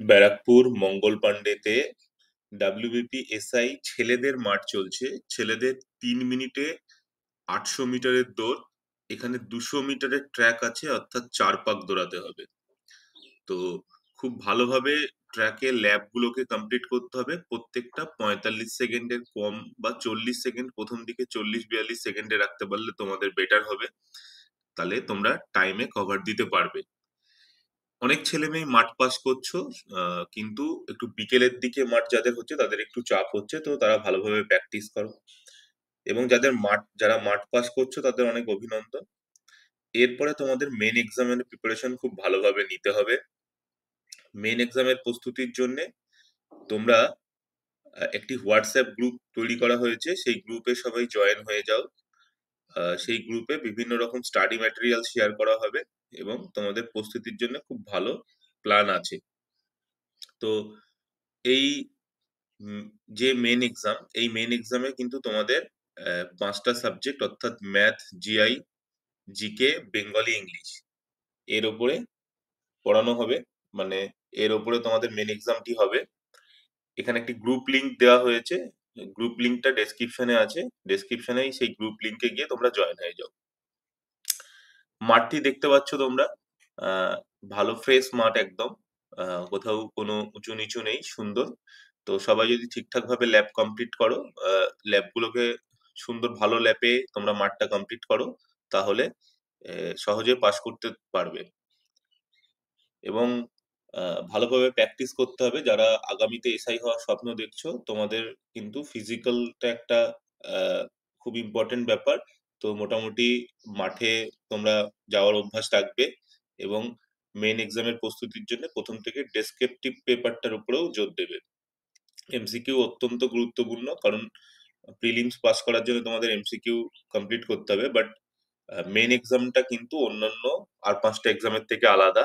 ব্যারাকপুর মঙ্গল পাণ্ডেতে WBPSI ছেলেদের মাঠ চলছে। ছেলেদের 3 মিনিটে 800 মিটারের দৌড়। এখানে 200 মিটারের ট্র্যাক আছে, অর্থাৎ 4 পাক দৌড়াতে হবে। তো খুব ভালোভাবে ট্র্যাকে ল্যাপ গুলোকে কমপ্লিট করতে হবে। প্রত্যেকটা 45 সেকেন্ডের কম বা 40 সেকেন্ড, প্রথম দিকে 40-42 সেকেন্ডে রাখতে পারলে তোমাদের বেটার হবে। তাহলে তোমরা টাইমে কভার দিতে পারবে। অনেক ছেলে মেয়ে মাঠ পাস করছো, কিন্তু একটু বিকেলের দিকে মাঠ যাদের হচ্ছে তাদের একটু চাপ হচ্ছে, তো তারা ভালোভাবে প্র্যাকটিস করো। এবং যারা মাঠ পাস করছো তাদের অনেক অভিনন্দন। এরপরে তোমাদের মেন এক্সামের প্রিপারেশন খুব ভালোভাবে নিতে হবে। মেন এক্সামের প্রস্তুতির জন্য তোমরা একটি হোয়াটসঅ্যাপ গ্রুপ তৈরি করা হয়েছে, সেই গ্রুপে সবাই জয়েন হয়ে যাও। সেই গ্রুপে বিভিন্ন রকম স্টাডি ম্যাটেরিয়াল শেয়ার করা হবে এবং তোমাদের প্রস্তুতির জন্য খুব ভালো প্ল্যান আছে। তো এই উম, যে মেন এক্সাম, এই মেন এক্সামে কিন্তু তোমাদের 5টা সাবজেক্ট, অর্থাৎ math, GI, GK, Bengali, English এর ওপরে পড়ানো হবে। মানে এর ওপরে তোমাদের মেন এক্সামটি হবে। এখানে একটি গ্রুপ লিংক দেওয়া হয়েছে, গ্রুপ লিংকটা ডেসক্রিপশনে আছে। ডেসক্রিপশনেই সেই গ্রুপ লিংকে গিয়ে তোমরা জয়েন হয়ে যাও। মাঠটি দেখতে পাচ্ছ তোমরা, আহ ভালো ফ্রেশ মাঠ একদম। কোথাও কোনো উঁচু নিচু নেই, সুন্দর। তো সবাই যদি ঠিকঠাক ভাবে ল্যাব কমপ্লিট করো, ল্যাব গুলোকে সুন্দর ভালো ল্যাবে তোমরা মাঠটা কমপ্লিট করো, তাহলে সহজে পাশ করতে পারবে। এবং ভালোভাবে প্র্যাকটিস করতে হবে। যারা আগামীতে এসআই হওয়ার স্বপ্ন দেখছো, তোমাদের কিন্তু ফিজিক্যালটা একটা খুব ইম্পর্টেন্ট ব্যাপার। তো মোটামুটি মাঠে তোমরা যাওয়ার অভ্যাস রাখবে এবং মেন এক্সামের প্রস্তুতির জন্য প্রথম থেকে ডেসক্রিপটিভ পেপারটার উপরেও জোর দেবে। এমসিকিউ অত্যন্ত গুরুত্বপূর্ণ, কারণ প্রিলিমস পাস করার জন্য তোমাদের এমসিকিউ কমপ্লিট করতে হবে, বাট মেন এক্সামটা কিন্তু অন্যান্য আর 5টা এক্সামের থেকে আলাদা।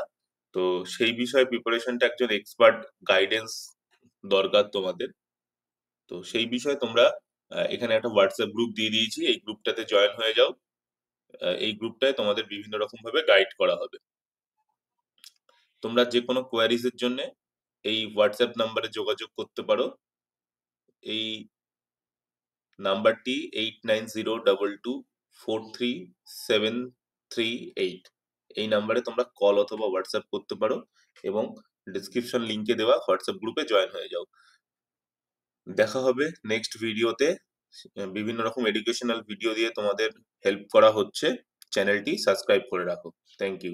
তো সেই বিষয়ে প্রিপারেশনটা একজন এক্সপার্ট গাইডেন্স দরকার তোমাদের। তো সেই বিষয়ে তোমরা এখানে একটা হোয়াটসঅ্যাপ গ্রুপ দিয়ে দিয়েছি, এই গ্রুপটাতে জয়েন হয়ে যাও। এই গ্রুপটায় তোমাদের বিভিন্ন রকম ভাবে গাইড করা হবে। তোমরা যে কোনো কোয়ারিজ এর জন্য এই হোয়াটসঅ্যাপ নাম্বারে যোগাযোগ করতে পারো। এই নাম্বারটি 8902243738। এই নাম্বারে তোমরা কল অথবা হোয়াটসঅ্যাপ করতে পারো এবং ডিসক্রিপশন লিংকে দেওয়া হোয়াটসঅ্যাপ গ্রুপে জয়েন হয়ে যাও। দেখা হবে নেক্সট ভিডিওতে। বিভিন্ন রকম এডুকেশনাল ভিডিও দিয়ে তোমাদের হেল্প করা হচ্ছে। চ্যানেলটি সাবস্ক্রাইব করে রাখো। Thank you.